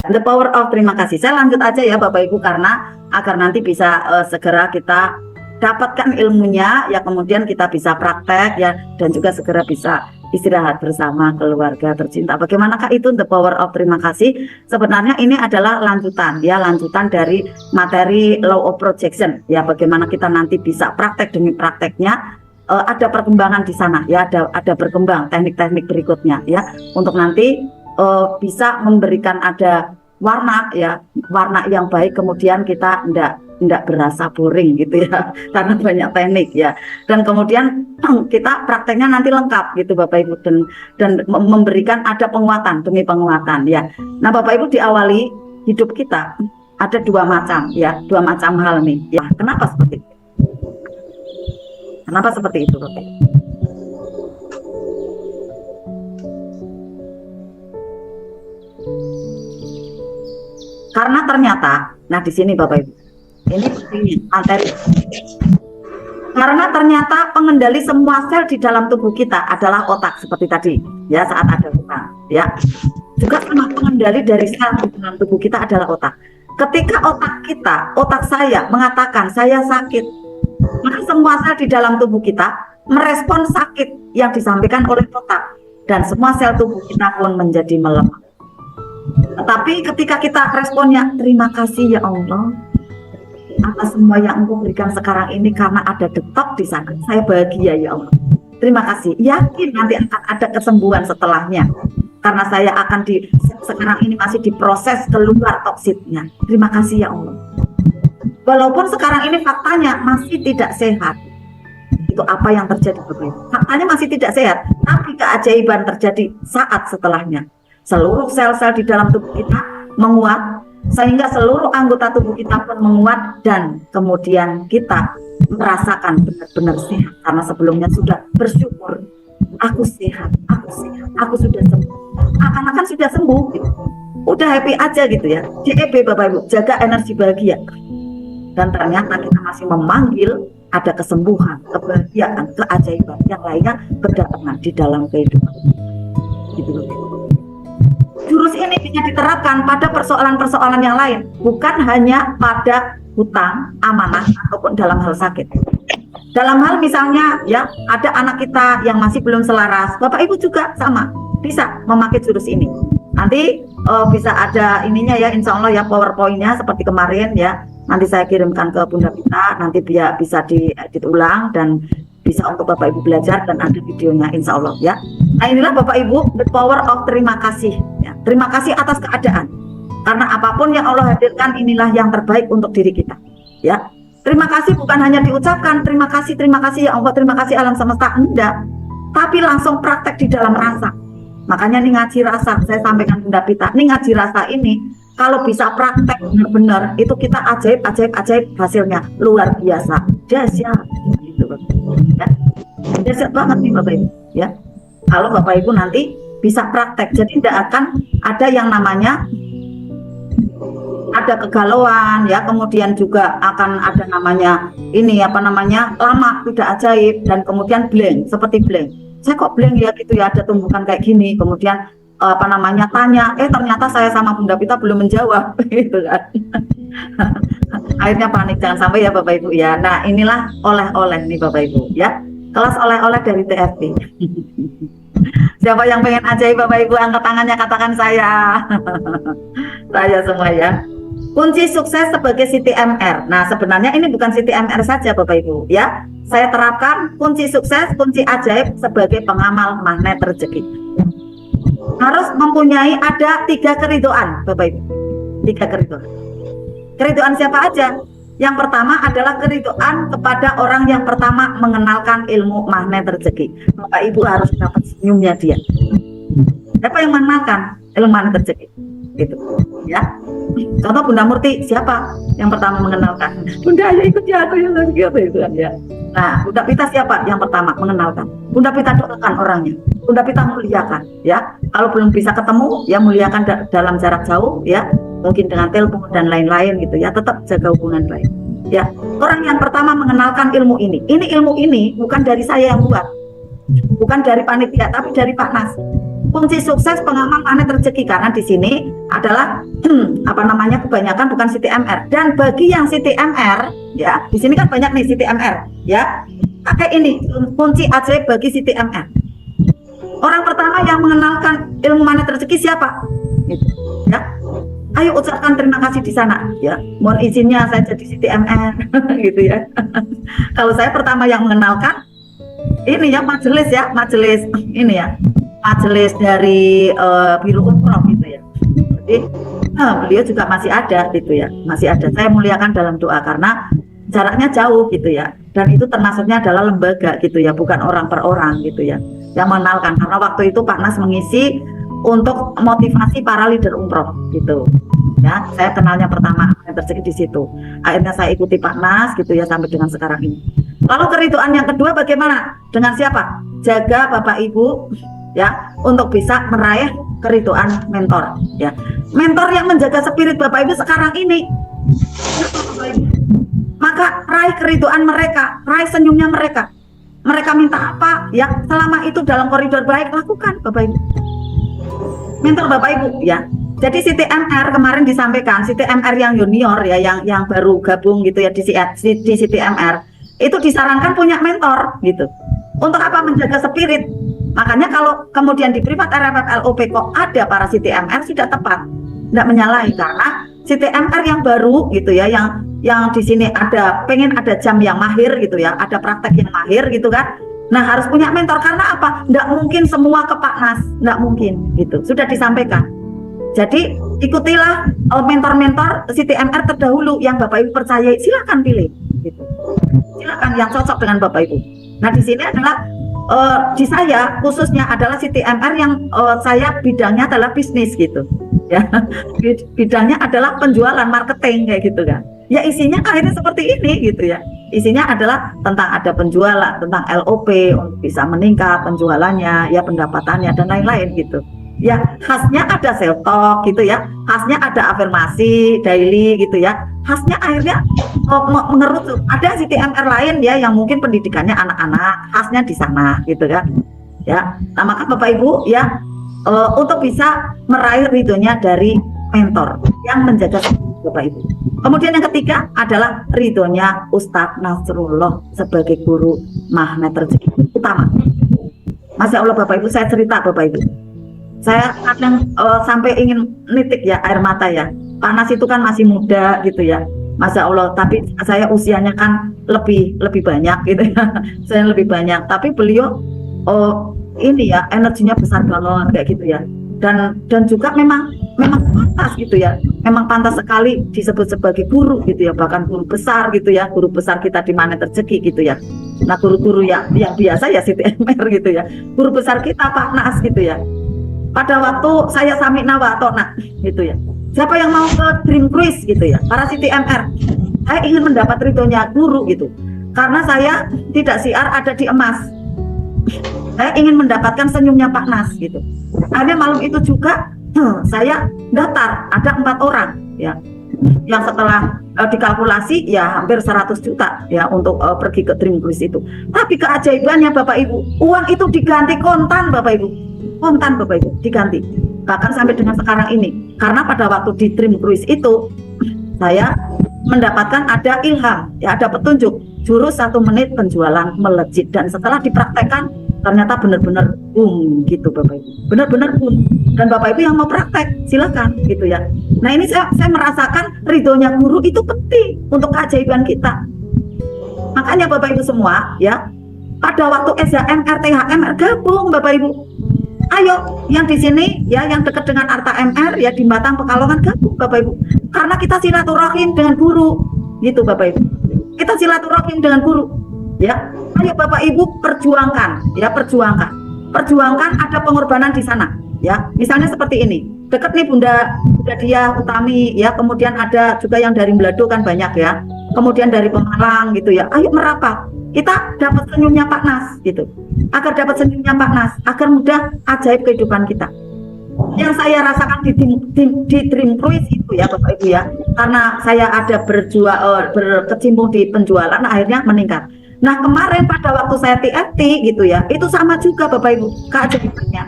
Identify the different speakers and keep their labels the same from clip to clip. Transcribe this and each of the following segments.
Speaker 1: The power of terima kasih. Saya lanjut aja ya Bapak Ibu, karena agar nanti bisa segera kita dapatkan ilmunya ya, kemudian kita bisa praktek ya, dan juga segera bisa istirahat bersama keluarga tercinta. Bagaimanakah itu the power of terima kasih? Sebenarnya ini adalah lanjutan ya, lanjutan dari materi law of projection ya. Bagaimana kita nanti bisa praktek demi prakteknya, ada perkembangan di sana ya, ada berkembang teknik-teknik berikutnya ya, untuk nanti bisa memberikan ada warna ya, warna yang baik, kemudian kita enggak berasa boring gitu ya karena banyak teknik ya, dan kemudian kita prakteknya nanti lengkap gitu Bapak Ibu, dan memberikan ada penguatan demi penguatan ya. Nah Bapak Ibu, diawali hidup kita ada dua macam ya, dua macam hal nih ya. Kenapa seperti itu? Kenapa seperti itu Bapak Ibu? Karena ternyata, nah di sini Bapak Ibu, ini pentingnya materi. Karena ternyata pengendali semua sel di dalam tubuh kita adalah otak, seperti tadi ya saat ada hutang ya. Juga sama, pengendali dari sel di dalam tubuh kita adalah otak. Ketika otak saya mengatakan saya sakit, maka semua sel di dalam tubuh kita merespon sakit yang disampaikan oleh otak, dan semua sel tubuh kita pun menjadi melemah. Tetapi ketika kita responnya, terima kasih ya Allah atas semua yang Engkau berikan sekarang ini, karena ada detok di sana, saya bahagia ya Allah. Terima kasih. Yakin nanti akan ada kesembuhan setelahnya, karena saya akan sekarang ini masih diproses keluar toksitnya. Terima kasih ya Allah. Walaupun sekarang ini faktanya masih tidak sehat. Itu apa yang terjadi Bapak Ibu? Faktanya masih tidak sehat, tapi keajaiban terjadi saat setelahnya. Seluruh sel-sel di dalam tubuh kita menguat, sehingga seluruh anggota tubuh kita pun menguat, dan kemudian kita merasakan benar-benar sehat, karena sebelumnya sudah bersyukur, aku sehat, aku sudah sembuh, akan sudah sembuh gitu. Udah happy aja gitu ya. JEB Bapak Ibu, jaga energi bahagia. Dan ternyata kita masih memanggil ada kesembuhan, kebahagiaan, keajaiban yang lainnya berdatangan di dalam kehidupan gitu loh. Jurus ini bisa diterapkan pada persoalan-persoalan yang lain, bukan hanya pada hutang, amanah, ataupun dalam hal sakit. Dalam hal misalnya ya, ada anak kita yang masih belum selaras, Bapak Ibu juga sama, bisa memakai jurus ini. Nanti bisa ada ininya ya, insya Allah ya, PowerPoint-nya seperti kemarin ya. Nanti saya kirimkan ke Bunda Pita, nanti biar bisa diedit ulang dan bisa untuk Bapak Ibu belajar, dan ada videonya insya Allah ya. Nah inilah Bapak Ibu, the power of terima kasih ya. Terima kasih atas keadaan, karena apapun yang Allah hadirkan, inilah yang terbaik untuk diri kita ya. Terima kasih bukan hanya diucapkan terima kasih ya Allah, terima kasih alam semesta, enggak, tapi langsung praktek di dalam rasa. Makanya nih ngaji rasa, saya sampaikan Bunda Pita, nih ngaji rasa ini kalau bisa praktek benar-benar, itu kita ajaib hasilnya luar biasa, dahsyat gitu ya. Dahsyat banget nih Bapak Ibu ya, kalau Bapak Ibu nanti bisa praktek. Jadi tidak akan ada yang namanya ada kegalauan ya, kemudian juga akan ada namanya ini apa namanya lama tidak ajaib, dan kemudian blank, seperti blank. Saya kok blank ya gitu ya, ada tumbukan kayak gini, kemudian apa namanya tanya, ternyata saya sama Bunda Pita belum menjawab gitu kan. Akhirnya panik, jangan sampai ya Bapak Ibu ya. Nah inilah oleh-oleh nih Bapak Ibu ya, kelas oleh-oleh dari TFP. Siapa yang pengen ajaib Bapak Ibu, angkat tangannya, katakan saya. Saya semua ya. Kunci sukses sebagai CTMR. Nah sebenarnya ini bukan CTMR saja Bapak Ibu ya, saya terapkan kunci sukses, kunci ajaib sebagai pengamal magnet rezeki. Harus mempunyai ada 3 keridoan Bapak Ibu, 3 keridoan. Keridoan siapa aja? Yang pertama adalah keridoan kepada orang yang pertama mengenalkan ilmu magnet rezeki. Bapak Ibu harus dapat senyumnya dia. Siapa yang mengenalkan ilmu magnet rezeki? Gitu ya. Contoh Bunda Murti, siapa yang pertama mengenalkan? Bunda ya ikut ya, aku yang gitu kan ya. Nah Bunda Pita siapa yang pertama mengenalkan? Bunda Pita doakan orangnya, Bunda Pita muliakan ya. Kalau belum bisa ketemu ya, muliakan dalam jarak jauh ya, mungkin dengan telepon dan lain-lain gitu ya, tetap jaga hubungan baik ya. Orang yang pertama mengenalkan ilmu ini ilmu ini bukan dari saya yang buat, bukan dari panitia, tapi dari Pak Nas kunci sukses pengamal magnet rezeki, karena di sini adalah kebanyakan bukan CTMR. Dan bagi yang CTMR ya, di sini kan banyak nih CTMR ya, pakai ini kunci ajaib bagi CTMR. Orang pertama yang mengenalkan ilmu magnet rezeki siapa? Gitu, ya. Ayo ucapkan terima kasih di sana ya. Mohon izinnya saya jadi CTMR gitu ya. Kalau saya pertama yang mengenalkan ini ya, majelis ini ya, majelis dari Biro Umroh gitu ya. Jadi beliau juga masih ada gitu ya, masih ada. Saya muliakan dalam doa karena jaraknya jauh gitu ya, dan itu termasuknya adalah lembaga gitu ya, bukan orang per orang gitu ya yang mengenalkan. Karena waktu itu Pak Nas mengisi untuk motivasi para leader umroh gitu ya. Saya kenalnya pertama rezeki di situ, akhirnya saya ikuti Pak Nas gitu ya sampai dengan sekarang ini. Lalu keridhaan yang kedua bagaimana? Dengan siapa? Jaga Bapak Ibu ya, untuk bisa meraih keridhaan mentor ya. Mentor yang menjaga spirit Bapak Ibu sekarang ini, maka raih keridhaan mereka, raih senyumnya mereka. Mereka minta apa ya, selama itu dalam koridor baik, lakukan Bapak Ibu. Mentor Bapak Ibu ya. Jadi CTMR kemarin disampaikan, CTMR yang junior ya, yang baru gabung gitu ya di CTMR, itu disarankan punya mentor gitu. Untuk apa? Menjaga spirit. Makanya kalau kemudian di privat RFF LOP kok ada para CTMR, sudah tepat, tidak menyalahi, karena CTMR yang baru gitu ya, yang di sini pengen ada jam yang mahir gitu ya, ada praktek yang mahir gitu kan. Nah, harus punya mentor, karena apa? Tidak mungkin semua ke Pak Nas, tidak mungkin gitu. Sudah disampaikan. Jadi ikutilah mentor-mentor CTMR terdahulu yang Bapak Ibu percayai, silakan pilih gitu. Silakan yang cocok dengan Bapak Ibu. Nah, di sini adalah di saya khususnya adalah CTMR yang saya bidangnya adalah bisnis gitu ya. Bidangnya adalah penjualan, marketing kayak gitu kan. Ya isinya akhirnya seperti ini gitu ya. Isinya adalah tentang ada penjualan, tentang LOP untuk bisa meningkat penjualannya, ya pendapatannya dan lain-lain gitu. Ya khasnya ada self talk gitu ya, khasnya ada afirmasi daily gitu ya, khasnya akhirnya mengerucut. Ada CTMR lain ya yang mungkin pendidikannya anak-anak, khasnya di sana gitu kan ya. Nah, maka Bapak Ibu ya, untuk bisa meraih ridhonya dari mentor yang menjaga Bapak Ibu. Kemudian yang ketiga adalah ridhonya Ustadz Nasrullah sebagai guru magnet rezeki utama. Masya Allah Bapak Ibu, saya cerita Bapak Ibu, saya kadang sampai ingin nitik ya air mata ya. Pak Nas itu kan masih muda gitu ya, Masya Allah, tapi saya usianya kan lebih banyak gitu ya. Saya lebih banyak, tapi beliau ini ya energinya besar banget kayak gitu ya. Dan juga memang pantas gitu ya, memang pantas sekali disebut sebagai guru gitu ya, bahkan guru besar gitu ya, guru besar kita di magnet rezeki gitu ya. Nah, guru-guru yang biasa ya CTMR gitu ya, guru besar kita Pak Nas gitu ya. Pada waktu saya Samikna Watona gitu ya, siapa yang mau ke Dream Cruise gitu ya, para CTMR, saya ingin mendapat ridhonya guru gitu, karena saya tidak siar ada di emas. Saya ingin mendapatkan senyumnya Pak Nas gitu. Akhirnya malam itu juga saya daftar, ada 4 orang ya, yang setelah dikalkulasi ya hampir 100 juta ya untuk pergi ke Dream Cruise itu. Tapi keajaibannya Bapak Ibu, uang itu diganti kontan Bapak Ibu, kontan Bapak Ibu diganti, bahkan sampai dengan sekarang ini. Karena pada waktu di Dream Cruise itu saya mendapatkan ada ilham ya, ada petunjuk jurus 1 menit penjualan melejit, dan setelah dipraktekkan ternyata benar-benar boom gitu Bapak Ibu, benar-benar boom. Dan Bapak Ibu yang mau praktek silakan gitu ya. Nah, ini saya merasakan ridhonya guru itu penting untuk keajaiban kita. Makanya Bapak Ibu semua ya, pada waktu SHMR THMR gabung Bapak Ibu. Ayo yang di sini ya, yang dekat dengan Arta MR ya, di Batang Pekalongan gabung Bapak Ibu. Karena kita silaturahim dengan guru gitu Bapak Ibu. Kita silaturahim dengan guru ya. Ayo Bapak Ibu perjuangkan ya, perjuangkan ada pengorbanan di sana ya. Misalnya seperti ini, dekat nih Bunda Dia Utami ya, kemudian ada juga yang dari Belado kan banyak ya, kemudian dari Pemalang gitu ya. Ayo merapat, kita dapat senyumnya Pak Nas gitu, agar dapat senyumnya Pak Nas, agar mudah ajaib kehidupan kita. Yang saya rasakan di Dream Cruise itu ya Bapak Ibu ya, karena saya ada berkecimpung di penjualan, akhirnya meningkat. Nah, kemarin pada waktu saya TFT gitu ya, itu sama juga Bapak Ibu keajaibannya.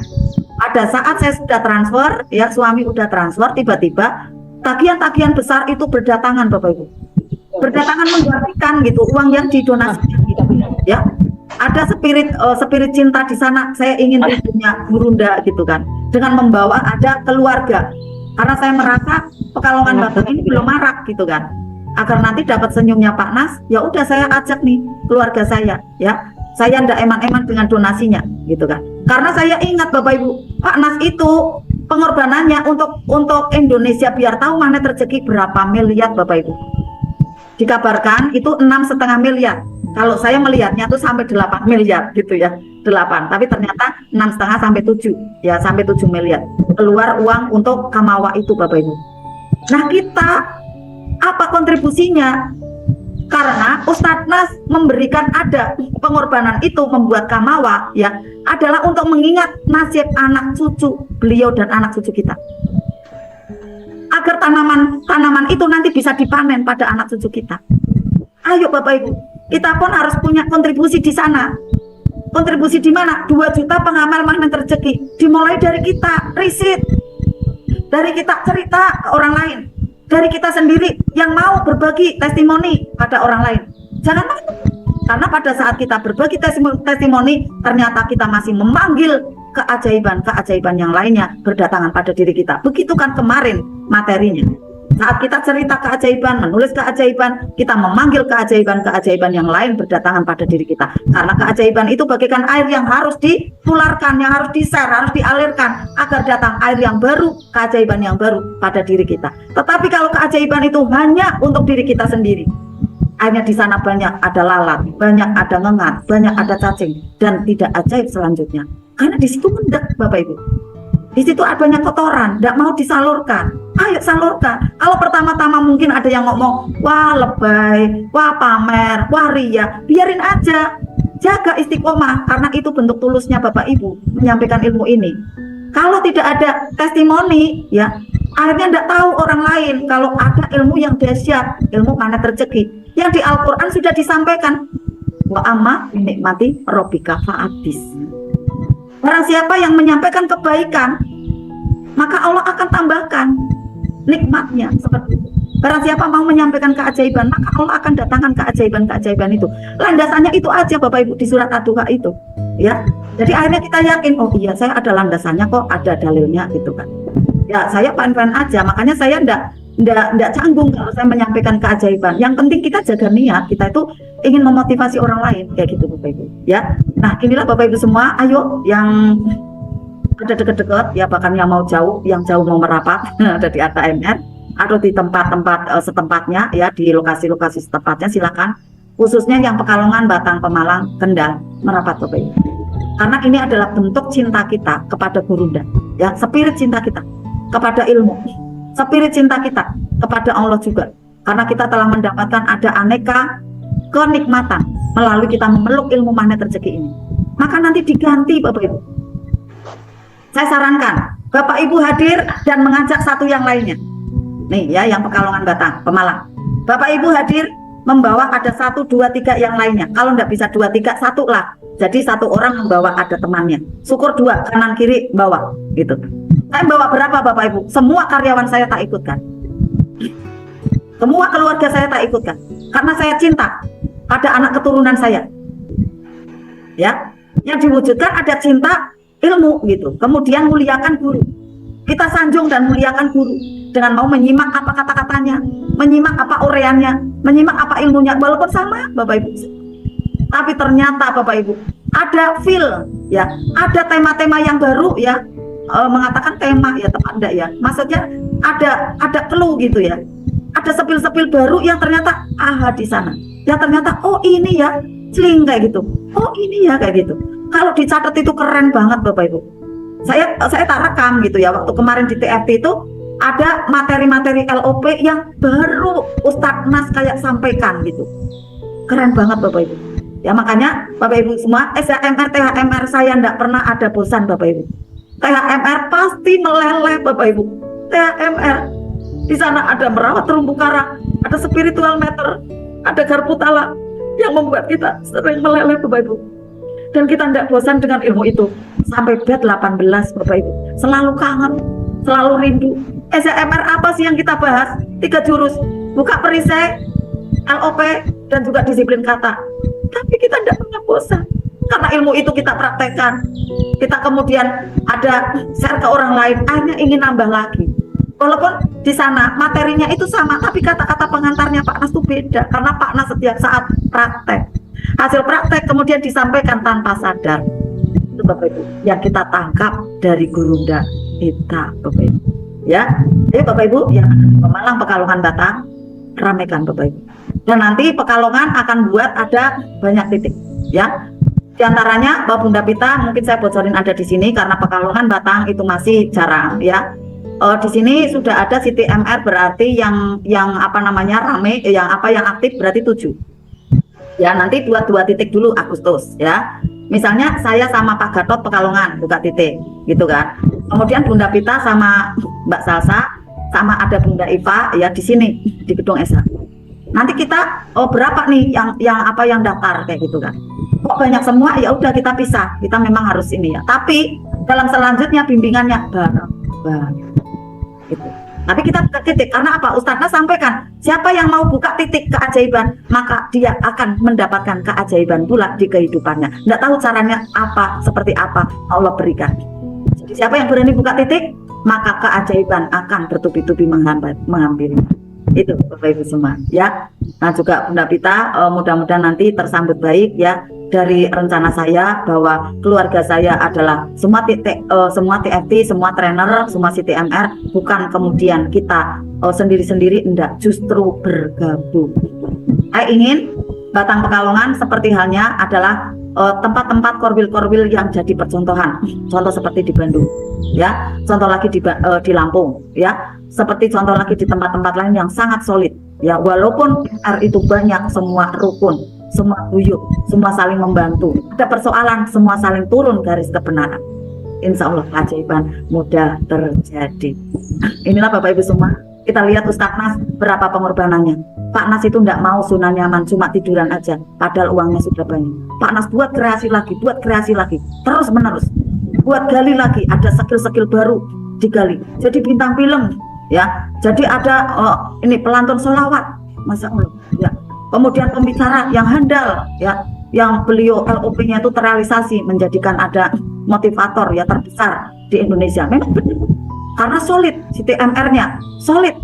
Speaker 1: Pada saat saya sudah transfer, ya suami udah transfer, tiba-tiba tagihan-tagihan besar itu berdatangan, Bapak Ibu. Berdatangan menggantikan gitu uang yang didonasikan gitu. Ya. Ada spirit cinta di sana. Saya ingin punya Burunda gitu kan. Dengan membawa ada keluarga. Karena saya merasa Pekalongan Batang ini belum marak gitu kan. Agar nanti dapat senyumnya Pak Nas, ya udah saya ajak nih keluarga saya, ya. Saya ndak eman-eman dengan donasinya gitu kan. Karena saya ingat Bapak Ibu, Pak Nas itu pengorbanannya untuk Indonesia biar tahu magnet rezeki berapa miliar Bapak Ibu. Dikabarkan itu 6,5 miliar. Kalau saya melihatnya tuh sampai 8 miliar gitu ya. 8, tapi ternyata 6,5 sampai 7 ya, sampai 7 miliar keluar uang untuk Kamawa itu Bapak Ibu. Nah, kita apa kontribusinya? Karena Ustadz Nas memberikan ada pengorbanan itu membuat Kamawa ya, adalah untuk mengingat nasib anak cucu beliau dan anak cucu kita, agar tanaman itu nanti bisa dipanen pada anak cucu kita. Ayo Bapak Ibu, kita pun harus punya kontribusi di sana. Kontribusi di mana? 2 juta pengamal magnet rezeki. Dimulai dari kita riset, dari kita cerita ke orang lain, dari kita sendiri yang mau berbagi testimoni pada orang lain. Jangan malu, karena pada saat kita berbagi testimoni, ternyata kita masih memanggil keajaiban-keajaiban yang lainnya berdatangan pada diri kita. Begitu kan kemarin materinya. Saat kita cerita keajaiban, menulis keajaiban, kita memanggil keajaiban-keajaiban yang lain berdatangan pada diri kita. Karena keajaiban itu bagaikan air yang harus ditularkan, yang harus di-share, harus dialirkan agar datang air yang baru, keajaiban yang baru pada diri kita. Tetapi kalau keajaiban itu hanya untuk diri kita sendiri, akhirnya di sana banyak ada lalat, banyak ada ngengat, banyak ada cacing, dan tidak ajaib selanjutnya. Karena di situ mendak Bapak Ibu. Di situ ada banyak kotoran, tidak mau disalurkan. Ayo salurkan. Kalau pertama-tama mungkin ada yang ngomong, wah lebay, wah pamer, wah ria, biarin aja. Jaga istiqomah, karena itu bentuk tulusnya Bapak Ibu menyampaikan ilmu ini. Kalau tidak ada testimoni, ya akhirnya tidak tahu orang lain kalau ada ilmu yang dahsyat, ilmu magnet rezeki yang di Al-Quran sudah disampaikan. Wa amma nikmati robika fa'adis. Barang siapa yang menyampaikan kebaikan, maka Allah akan tambahkan nikmatnya seperti itu. Barang siapa mau menyampaikan keajaiban, maka Allah akan datangkan keajaiban-keajaiban itu. Landasannya itu aja Bapak Ibu di surat Ad-Duha itu, ya. Jadi akhirnya kita yakin, oh iya saya ada landasannya kok, ada dalilnya gitu kan. Ya saya fine-fine aja, makanya saya enggak canggung kalau saya menyampaikan keajaiban. Yang penting kita jaga niat, kita itu ingin memotivasi orang lain kayak gitu Bapak Ibu, ya. Nah, inilah Bapak Ibu semua, ayo yang ada dekat-dekat ya, bahkan yang mau jauh, yang jauh mau merapat ada di ATMR atau di tempat-tempat setempatnya ya, di lokasi-lokasi setempatnya silakan. Khususnya yang Pekalongan, Batang, Pemalang, Kendal merapat Bapak Ibu. Karena ini adalah bentuk cinta kita kepada Burunda, ya, spirit cinta kita kepada ilmu, spirit cinta kita kepada Allah juga. Karena kita telah mendapatkan ada aneka kenikmatan melalui kita memeluk ilmu magnet rezeki ini. Maka nanti diganti Bapak Ibu. Saya sarankan Bapak Ibu hadir dan mengajak satu yang lainnya. Nih ya, yang Pekalongan, Batang, Pemalang. Bapak Ibu hadir membawa ada 1, 2, 3 yang lainnya. Kalau enggak bisa 2, 3, 1 lah. Jadi 1 orang membawa ada temannya. Syukur 2, kanan kiri bawa gitu. Saya bawa berapa Bapak Ibu? Semua karyawan saya tak ikutkan. Semua keluarga saya tak ikutkan. Karena saya cinta pada anak keturunan saya. Ya, yang diwujudkan ada cinta ilmu gitu. Kemudian muliakan guru. Kita sanjung dan muliakan guru dengan mau menyimak apa kata-katanya, menyimak apa uraiannya, menyimak apa ilmunya, walaupun sama Bapak Ibu. Tapi ternyata Bapak Ibu ada feel ya, ada tema-tema yang baru ya, mengatakan tema ya tepat enggak ya. Maksudnya ada clue gitu ya. Ada sepil-sepil baru yang ternyata di sana. Yang ternyata oh ini ya, celing kayak gitu. Oh ini ya kayak gitu. Kalau dicatat itu keren banget Bapak Ibu. Saya tak rekam gitu ya, waktu kemarin di TFT itu ada materi-materi LOP yang baru Ustadz Nas kayak sampaikan gitu. Keren banget Bapak Ibu. Ya makanya Bapak Ibu semua, SHMR, THMR saya enggak pernah ada bosan Bapak Ibu. THMR pasti meleleh Bapak Ibu. THMR di sana ada merawat terumbu karang, ada spiritual matter, ada garputala yang membuat kita sering meleleh Bapak Ibu. Dan kita tidak bosan dengan ilmu itu. sampai bed 18 Bapak Ibu. Selalu kangen, selalu rindu. SMR apa sih yang kita bahas? 3 jurus, buka perisai, LOP, dan juga disiplin kata. Tapi kita tidak pernah bosan. Karena ilmu itu kita praktekkan. Kita kemudian ada share ke orang lain, akhirnya ingin nambah lagi. Walaupun di sana materinya itu sama, tapi kata-kata pengantarnya Pak Nas itu beda. Karena Pak Nas setiap saat praktek. Hasil praktek kemudian disampaikan tanpa sadar. Itu Bapak Ibu yang kita tangkap dari Gurunda kita, Bapak Ibu. Ya, jadi Bapak Ibu yang Pemalang, Pekalongan, Batang, ramaikan Bapak Ibu. Dan nanti Pekalongan akan buat ada banyak titik, ya. Di antaranya Bunda Pita, mungkin saya bocorin ada di sini karena Pekalongan, Batang itu masih jarang, ya. Di sini sudah ada City MR, berarti yang apa namanya rame, yang aktif berarti 7. Ya, nanti dua titik dulu Agustus, ya. Misalnya saya sama Pak Gatot Pekalongan buka titik, gitu kan. Kemudian Bunda Pita sama Mbak Salsa sama ada Bunda Iva ya di sini di gedung S1. Nanti kita berapa nih yang daftar kayak gitu kan. Kok banyak semua, ya udah kita pisah. Kita memang harus ini ya. Tapi dalam selanjutnya bimbingannya bareng. Gitu. Tapi kita buka titik karena apa? Ustadznya sampaikan, siapa yang mau buka titik keajaiban, maka dia akan mendapatkan keajaiban pula di kehidupannya. Nggak tahu caranya apa, seperti apa Allah berikan. Jadi siapa yang berani buka titik, maka keajaiban akan bertubi-tubi menghampiri. Itu Bapak Ibu semua ya. Nah juga Bunda Pita, mudah-mudahan nanti tersambut baik ya dari rencana saya bahwa keluarga saya adalah semua TFT, semua trainer, semua CTMR, bukan kemudian kita sendiri-sendiri, enggak, justru bergabung. Saya ingin Batang Pekalongan seperti halnya adalah tempat-tempat korwil-korwil yang jadi percontohan, contoh seperti di Bandung, ya, contoh lagi di Lampung, ya, seperti contoh lagi di tempat-tempat lain yang sangat solid, ya, walaupun itu banyak, semua rukun, semua guyup, semua saling membantu, ada persoalan, semua saling turun garis kebenaran. Insya Allah keajaiban mudah terjadi. Inilah Bapak Ibu semua, kita lihat Ustadz Nas berapa pengorbanannya. Pak Nas itu nggak mau zona nyaman, cuma tiduran aja, padahal uangnya sudah banyak. Pak Nas buat kreasi lagi, terus menerus, buat gali lagi, ada skill-skill baru digali. Jadi bintang film, ya. Jadi ada ini pelantun sholawat, Masya Allah, ya. Kemudian pembicara yang handal, ya, yang beliau LOP-nya itu terrealisasi, menjadikan ada motivator ya terbesar di Indonesia. Memang benar. Karena solid CTMR-nya, solid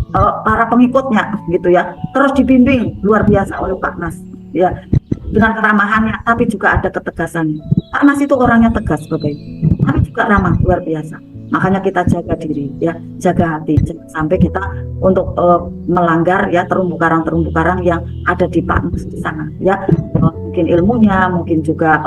Speaker 1: para pengikutnya gitu ya. Terus dibimbing luar biasa oleh Pak Nas ya, dengan keramahannya tapi juga ada ketegasannya. Pak Nas itu orangnya tegas Bapak Ibu, tapi juga ramah luar biasa. Makanya kita jaga diri ya, jaga hati, jangan sampai kita untuk melanggar ya terumbu karang yang ada di Pak Nas di sana ya. Mungkin ilmunya, mungkin juga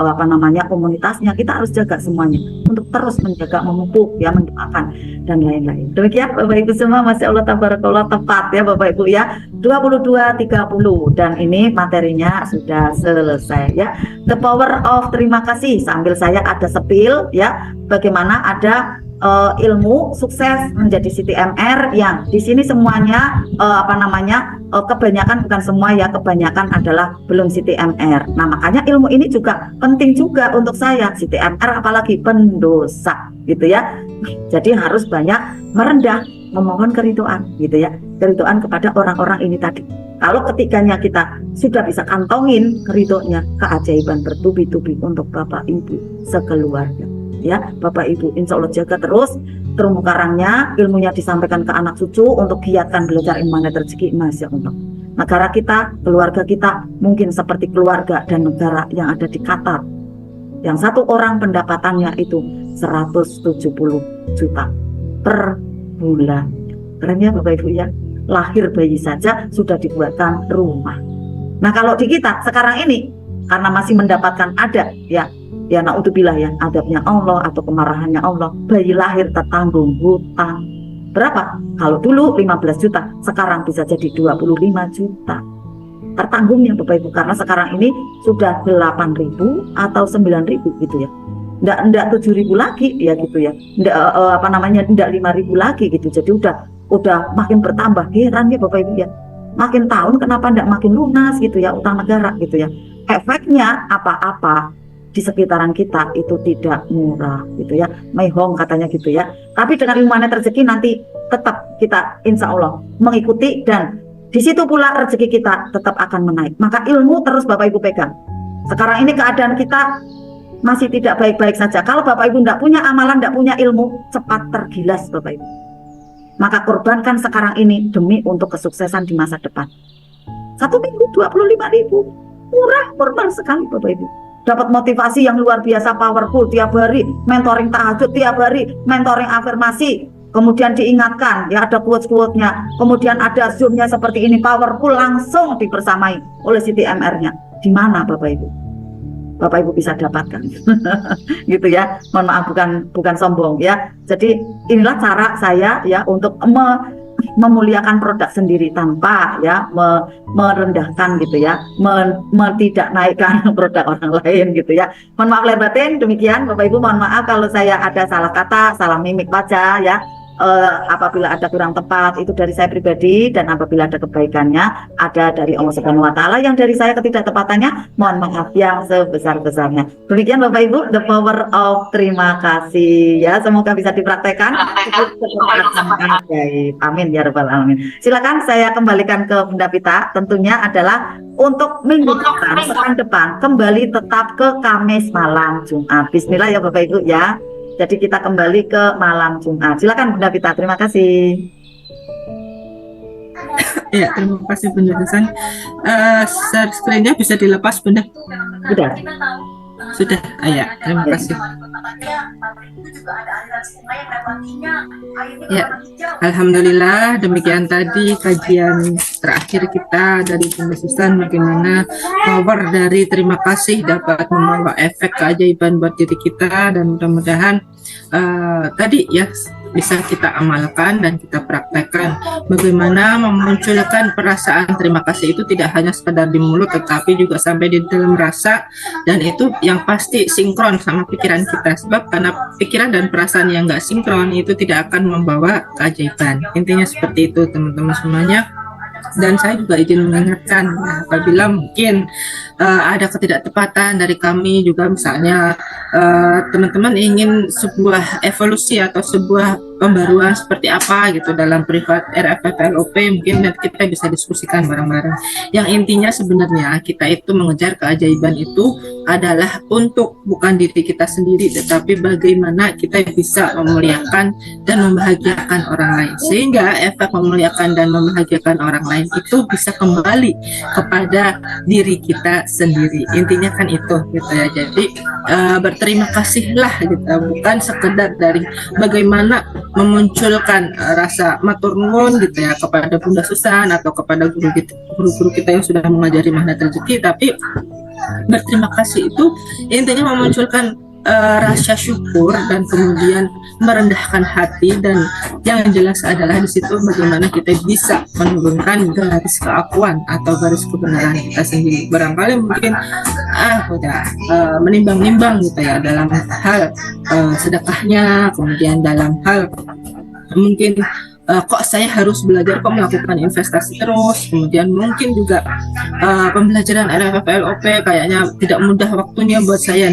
Speaker 1: komunitasnya, kita harus jaga semuanya untuk terus menjaga, memupuk ya, mendoakan dan lain-lain. Demikian Bapak Ibu semua, Masya Allah tabarakallah, tepat ya Bapak Ibu ya, 22.30 dan ini materinya sudah selesai ya. The power of terima kasih, sambil saya ada sepil ya, bagaimana ada ilmu sukses menjadi CTMR yang di sini semuanya kebanyakan, bukan semua ya, kebanyakan adalah belum CTMR. Nah makanya ilmu ini juga penting juga untuk saya, CTMR apalagi pendosa gitu ya. Jadi harus banyak merendah, memohon keridhaan gitu ya, keridhaan kepada orang-orang ini tadi. Kalau ketikanya kita sudah bisa kantongin keridhoannya, keajaiban bertubi-tubi untuk Bapak Ibu sekeluarga. Ya Bapak Ibu, insya Allah jaga terus terumbu karangnya, ilmunya disampaikan ke anak cucu untuk giatkan belajar ilmu rezeki, Masya Allah. Negara kita, keluarga kita mungkin seperti keluarga dan negara yang ada di Qatar, yang satu orang pendapatannya itu 170 juta per bulan. Keren ya Bapak Ibu ya, lahir bayi saja sudah dibuatkan rumah. Nah kalau di kita sekarang ini karena masih mendapatkan adab ya naudzubillah ya, adabnya Allah atau kemarahannya Allah, bayi lahir tertanggung hutang. Berapa? Kalau dulu 15 juta, sekarang bisa jadi 25 juta. Tertanggungnya Bapak Ibu, karena sekarang ini sudah 8.000 atau 9.000 gitu ya. Nggak 7.000 lagi ya gitu ya. Nggak 5.000 lagi gitu. Jadi udah makin bertambah. Heran ya Bapak Ibu ya. Makin tahun kenapa nggak makin lunas gitu ya utang negara gitu ya. Efeknya apa-apa di sekitaran kita itu tidak murah gitu ya. Meihong katanya gitu ya. Tapi dengan ilmu magnet rezeki nanti tetap kita insya Allah mengikuti, dan di situ pula rezeki kita tetap akan menaik. Maka ilmu terus Bapak Ibu pegang. Sekarang ini keadaan kita masih tidak baik-baik saja. Kalau Bapak Ibu tidak punya amalan, tidak punya ilmu, cepat tergilas Bapak Ibu. Maka korbankan sekarang ini demi untuk kesuksesan di masa depan. 1 minggu 25.000, murah, korban sekali Bapak Ibu. Dapat motivasi yang luar biasa, powerful tiap hari, mentoring tahajud tiap hari, mentoring afirmasi, kemudian diingatkan, ya ada quotes-quotes-nya, kemudian ada zoom-nya seperti ini, powerful, langsung dibersamai oleh Siti MR-nya. Di mana Bapak Ibu? Bapak Ibu bisa dapatkan. Gitu ya. Mohon maaf, bukan sombong ya. Jadi inilah cara saya ya untuk memuliakan produk sendiri tanpa ya merendahkan gitu ya, tidak naikkan produk orang lain gitu ya. Mohon maaf lahir batin, demikian Bapak Ibu, mohon maaf kalau saya ada salah kata, salah mimik wajah ya. Apabila ada kurang tepat itu dari saya pribadi, dan apabila ada kebaikannya ada dari Allah Subhanahu wa taala, yang dari saya ketidaktepatannya mohon maaf yang sebesar-besarnya. Demikian Bapak Ibu, the power of terima kasih ya, semoga bisa dipraktekkan. Amin ya rabbal alamin. Silakan saya kembalikan ke Bunda Pita, tentunya adalah untuk minggu depan, pekan depan kembali tetap ke Kamis malam Jumat. Bismillah ya Bapak Ibu ya. Jadi kita kembali ke malam Jumat. Silakan Bunda Pita, terima kasih.
Speaker 2: Ya, terima kasih Bunda Hasan. Share screen-nya bisa dilepas Bunda? Sudah. Ya, terima kasih. Ya, alhamdulillah demikian tadi kajian terakhir kita dari Bunda Susan, bagaimana power dari terima kasih dapat membawa efek keajaiban buat diri kita, dan mudah-mudahan tadi ya bisa kita amalkan dan kita praktekkan bagaimana memunculkan perasaan terima kasih itu tidak hanya sekedar di mulut tetapi juga sampai di dalam rasa, dan itu yang pasti sinkron sama pikiran kita, sebab karena pikiran dan perasaan yang nggak sinkron itu tidak akan membawa keajaiban. Intinya seperti itu teman-teman semuanya. Dan saya juga izin mengingatkan apabila mungkin ada ketidaktepatan dari kami juga, misalnya teman-teman ingin sebuah evolusi atau sebuah pembaruan seperti apa gitu dalam privat RFFLOP, mungkin nanti kita bisa diskusikan bareng-bareng. Yang intinya sebenarnya kita itu mengejar keajaiban itu adalah untuk bukan diri kita sendiri, tetapi bagaimana kita bisa memuliakan dan membahagiakan orang lain, sehingga efek memuliakan dan membahagiakan orang lain itu bisa kembali kepada diri kita sendiri. Intinya kan itu gitu ya. Jadi berterima kasihlah gitu, bukan sekedar dari bagaimana memunculkan rasa matur nuwun gitu ya kepada Bunda Susan atau kepada guru-guru kita yang sudah mengajari magnet rezeki, tapi berterima kasih itu intinya memunculkan rasa syukur dan kemudian merendahkan hati, dan yang jelas adalah di situ bagaimana kita bisa menurunkan garis keakuan atau garis kebenaran kita sendiri. Barangkali mungkin udah menimbang-nimbang gitu ya dalam hal sedekahnya, kemudian dalam hal mungkin kok saya harus belajar kok melakukan investasi terus, kemudian mungkin juga pembelajaran RFFLOP kayaknya tidak mudah waktunya buat saya.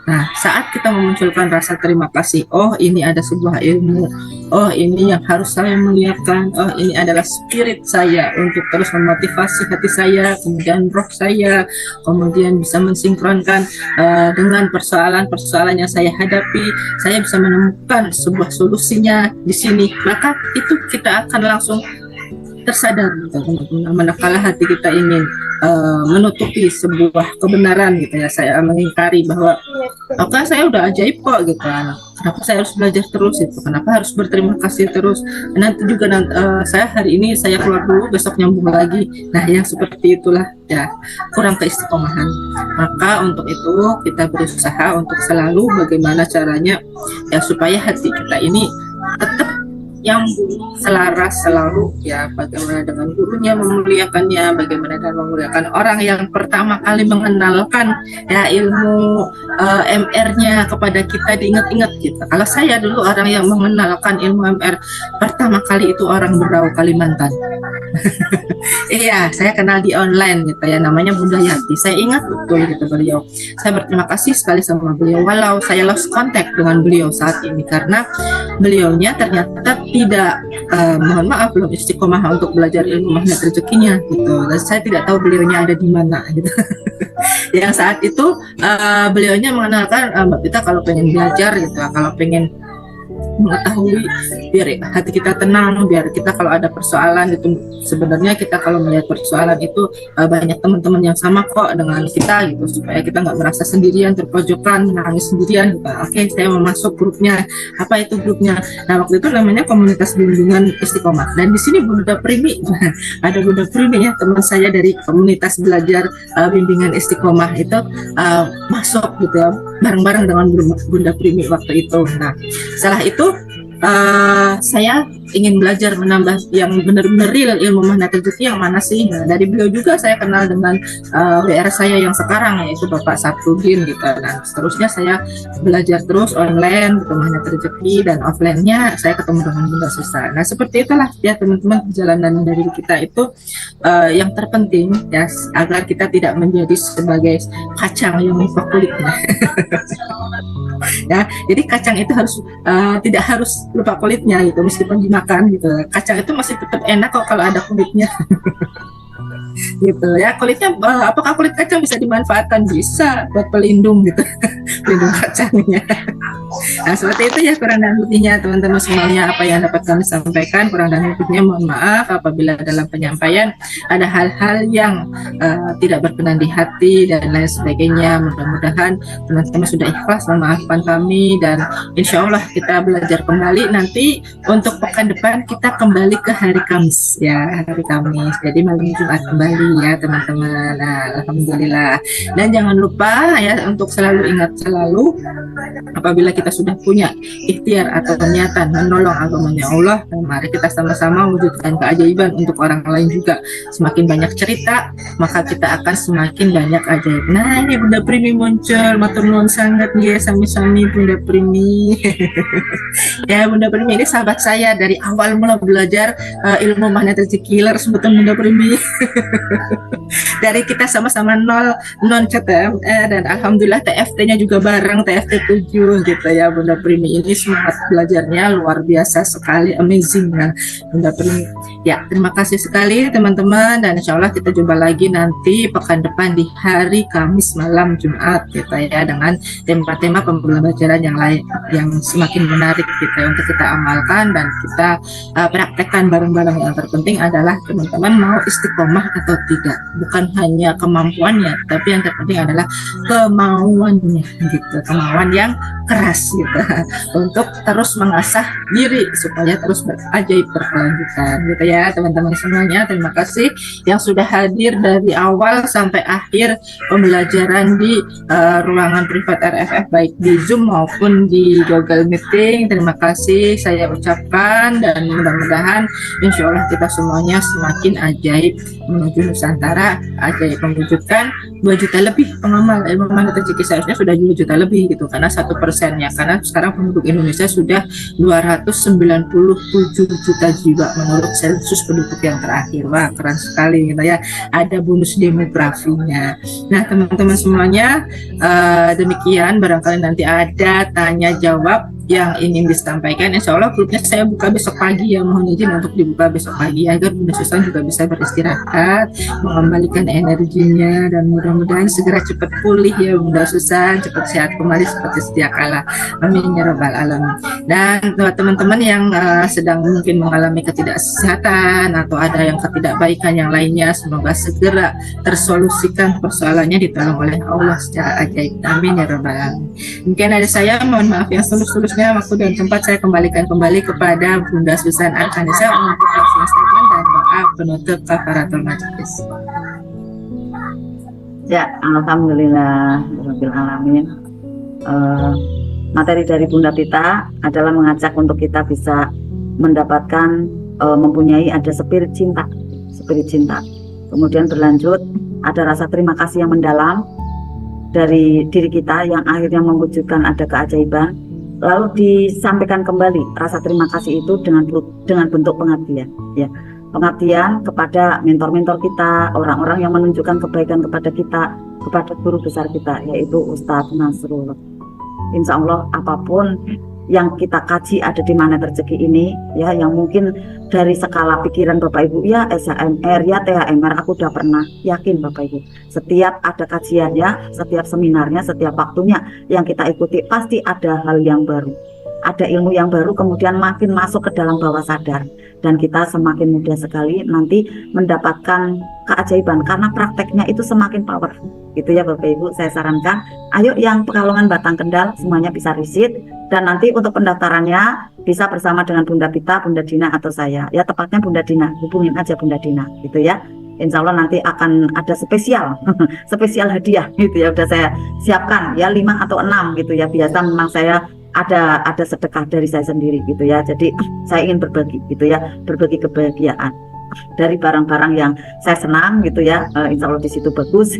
Speaker 2: Nah, saat kita memunculkan rasa terima kasih, oh ini ada sebuah ilmu, oh ini yang harus saya muliakan, oh ini adalah spirit saya untuk terus memotivasi hati saya, kemudian roh saya, kemudian bisa mensinkronkan dengan persoalan-persoalan yang saya hadapi, saya bisa menemukan sebuah solusinya di sini, maka itu kita akan langsung tersadar gitu, manakala hati kita ingin menutupi sebuah kebenaran gitu ya, saya mengingkari bahwa oke saya udah ajaib kok gitu kan, kenapa saya harus belajar terus itu, kenapa harus berterima kasih terus, nanti juga saya hari ini saya keluar dulu, besok nyambung lagi. Nah yang seperti itulah ya kurang keistiqomahan. Maka untuk itu kita berusaha untuk selalu bagaimana caranya ya supaya hati kita ini tetap yang selaras selalu ya, bagaimana dengan gurunya memuliakannya, bagaimana dengan memuliakan orang yang pertama kali mengenalkan ya ilmu MR-nya kepada kita, diingat-ingat gitu. Kalau saya dulu orang yang mengenalkan ilmu MR pertama kali itu orang Berau, Kalimantan. Iya, saya kenal di online gitu ya, namanya Bunda Yati. Saya ingat betul gitu beliau. Saya berterima kasih sekali sama beliau. Walau saya lost contact dengan beliau saat ini karena beliaunya ternyata tidak, mohon maaf, belum istiqomah untuk belajar ilmu magnet rezekinya gitu. Dan saya tidak tahu beliaunya ada di mana gitu. Yang saat itu beliaunya mengenalkan, Mbak Pita kalau pengen belajar gitu, kalau pengen mengetahui biar hati kita tenang, biar kita kalau ada persoalan itu, sebenarnya kita kalau melihat persoalan itu banyak teman-teman yang sama kok dengan kita gitu, supaya kita nggak merasa sendirian, terpojokan, nangis sendirian gitu. Oke, saya mau masuk grupnya. Apa itu grupnya? Nah, waktu itu namanya komunitas bimbingan istiqomah, dan di sini Bunda Primi ada Bunda Primi ya, teman saya dari komunitas belajar bimbingan istiqomah itu masuk gitu ya, bareng-bareng dengan Bunda Primi waktu itu. Nah, setelah itu saya ingin belajar menambah yang benar-benar real ilmu magnet rezeki yang mana sih. Nah, dari beliau juga saya kenal dengan WR saya yang sekarang, yaitu Bapak Saprudin gitu. Nah, seterusnya saya belajar terus online gitu, magnet rezeki, dan offline-nya saya ketemu dengan Bunda Susa. Nah, seperti itulah ya teman-teman, perjalanan dari kita itu yang terpenting ya, agar kita tidak menjadi sebagai kacang yang lupa kulitnya. Ya, jadi kacang itu harus tidak harus lupa kulitnya gitu, meskipun dimakan gitu. Kacang itu masih tetap enak kok kalau ada kulitnya. Gitu ya, kulitnya apakah kulit kacang bisa dimanfaatkan? Bisa buat pelindung gitu. Pelindung kacangnya. Nah, seperti itu ya kurang dan lebihnya teman-teman semuanya, apa yang dapat kami sampaikan. Kurang dan lebihnya mohon maaf apabila dalam penyampaian ada hal-hal yang tidak berkenan di hati dan lain sebagainya. Mudah-mudahan teman-teman sudah ikhlas memaafkan kami, dan insya Allah kita belajar kembali nanti. Untuk pekan depan kita kembali ke hari Kamis ya, hari Kamis, jadi malam Jumat kembali ya teman-teman. Nah, alhamdulillah. Dan jangan lupa ya untuk selalu ingat selalu, apabila kita sudah punya ikhtiar atau niatan menolong agamanya Allah, mari kita sama-sama wujudkan keajaiban untuk orang lain juga. Semakin banyak cerita, maka kita akan semakin banyak ajaib. Nah, ini Bunda Primi muncul, matur nuwun sangat ya, sami-sami Bunda Primi. Ya, Bunda Primi ini sahabat saya dari awal mula belajar ilmu magnet rezeki, sebutan Bunda Primi. Dari kita sama-sama non CTME, dan alhamdulillah TFT-nya juga bareng, TFT 7 gitu ya. Bunda Primi ini semangat belajarnya luar biasa sekali, amazing ya Bunda Primi. Ya, terima kasih sekali teman-teman, dan insya Allah kita jumpa lagi nanti pekan depan di hari Kamis malam Jumat gitu ya, dengan tema-tema pembelajaran yang lain yang semakin menarik gitu ya, untuk kita amalkan dan kita praktekkan bareng-bareng. Yang terpenting adalah teman-teman mau istiqomah atau tidak, bukan hanya kemampuannya, tapi yang terpenting adalah kemauannya gitu, kemauan yang keras gitu, untuk terus mengasah diri supaya terus ajaib berkelanjutan gitu ya teman-teman semuanya. Terima kasih yang sudah hadir dari awal sampai akhir pembelajaran di ruangan privat RFF, baik di Zoom maupun di Google Meeting. Terima kasih saya ucapkan, dan mudah-mudahan insya Allah kita semuanya semakin ajaib menuju Nusantara, ajaib mewujudkan 2 juta lebih pengamal ilmu magnet rezeki. Seharusnya sudah 2 juta lebih gitu, karena 1%-nya, karena sekarang penduduk Indonesia sudah 297 juta jiwa menurut sensus penduduk yang terakhir. Wah, keren sekali gitu ya, ada bonus demografinya. Nah teman-teman semuanya, demikian, barangkali nanti ada tanya jawab yang ingin disampaikan. Insya Allah grupnya saya buka besok pagi ya, mohon izin untuk dibuka besok pagi agar Bunda Susan juga bisa beristirahat, mengembalikan energinya, dan mudah-mudahan segera cepat pulih ya Bunda Susan, cepat sehat kembali seperti sedia kala. Amin ya rabbal alamin. Dan buat teman-teman yang sedang mungkin mengalami ketidaksehatan atau ada yang ketidakbaikan yang lainnya, semoga segera tersolusikan persoalannya, ditolong oleh Allah secara ajaib. Amin ya rabbal alamin. Mungkin ada saya, mohon maaf yang tulus-tulusnya. Waktu dan tempat saya kembalikan kembali kepada Bunda Susan Arkanisa untuk closing statement dan doa penutup kafaratul majelis.
Speaker 1: Ya, alhamdulillah rabbil alamin. Materi dari Bunda Tita adalah mengajak untuk kita bisa mendapatkan mempunyai ada spirit cinta. Kemudian berlanjut ada rasa terima kasih yang mendalam dari diri kita yang akhirnya mewujudkan ada keajaiban. Lalu disampaikan kembali rasa terima kasih itu dengan bentuk pengabdian ya. pengabdian kepada mentor-mentor kita, orang-orang yang menunjukkan kebaikan kepada kita, kepada guru besar kita, yaitu Ustadz Nasrullah. Insya Allah apapun yang kita kaji ada di mana rezeki ini, ya, yang mungkin dari skala pikiran Bapak Ibu, ya SHMR, ya THMR, aku udah pernah, yakin Bapak Ibu, setiap ada kajiannya, setiap seminarnya, setiap waktunya yang kita ikuti, pasti ada hal yang baru, ada ilmu yang baru, kemudian makin masuk ke dalam bawah sadar, dan kita semakin mudah sekali nanti mendapatkan keajaiban, karena prakteknya itu semakin powerful, gitu ya Bapak Ibu. Saya sarankan, ayo yang Pekalongan Batang Kendal semuanya bisa visit, dan nanti untuk pendaftarannya bisa bersama dengan Bunda Pita, Bunda Dina, atau saya, ya tepatnya Bunda Dina, hubungin aja Bunda Dina, gitu ya. Insya Allah nanti akan ada spesial spesial hadiah, gitu ya, udah saya siapkan ya 5 atau 6 gitu ya. Biasa memang saya ada sedekah dari saya sendiri gitu ya, jadi saya ingin berbagi gitu ya, berbagi kebahagiaan dari barang-barang yang saya senang gitu ya. Insya Allah di situ bagus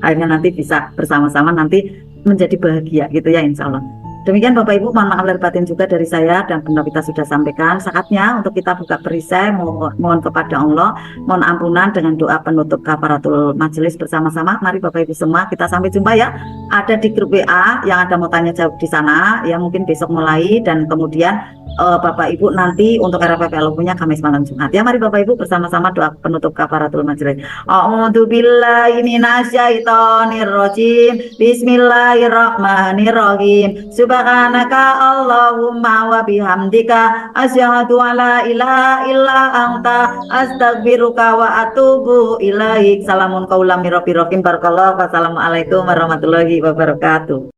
Speaker 1: akhirnya nanti bisa bersama-sama nanti menjadi bahagia gitu ya, insya Allah. Demikian Bapak Ibu, mohon maaf lahir batin juga dari saya dan Bunda Pita sudah sampaikan. Saatnya untuk kita buka perisai, mohon kepada Allah, mohon ampunan dengan doa penutup kafaratul majelis bersama-sama. Mari Bapak Ibu semua, kita sampai jumpa ya. Ada di grup WA yang ada mau tanya jawab di sana, ya mungkin besok mulai, dan kemudian Bapak Ibu nanti untuk RPPLU punya Kamis malam Jumat. Ya mari Bapak Ibu bersama-sama doa penutup kafaratul majelis. A'udzu billahi minasyaitonir rajim. Bismillahirrahmanirrahim. Subhanaka Allahumma wa bihamdika asyhadu alla ilaha illa anta astaghfiruka wa atubu ilaik. Salamun qaulam mir rabbir rahim. Barakallahu. Wassalamualaikum warahmatullahi wabarakatuh.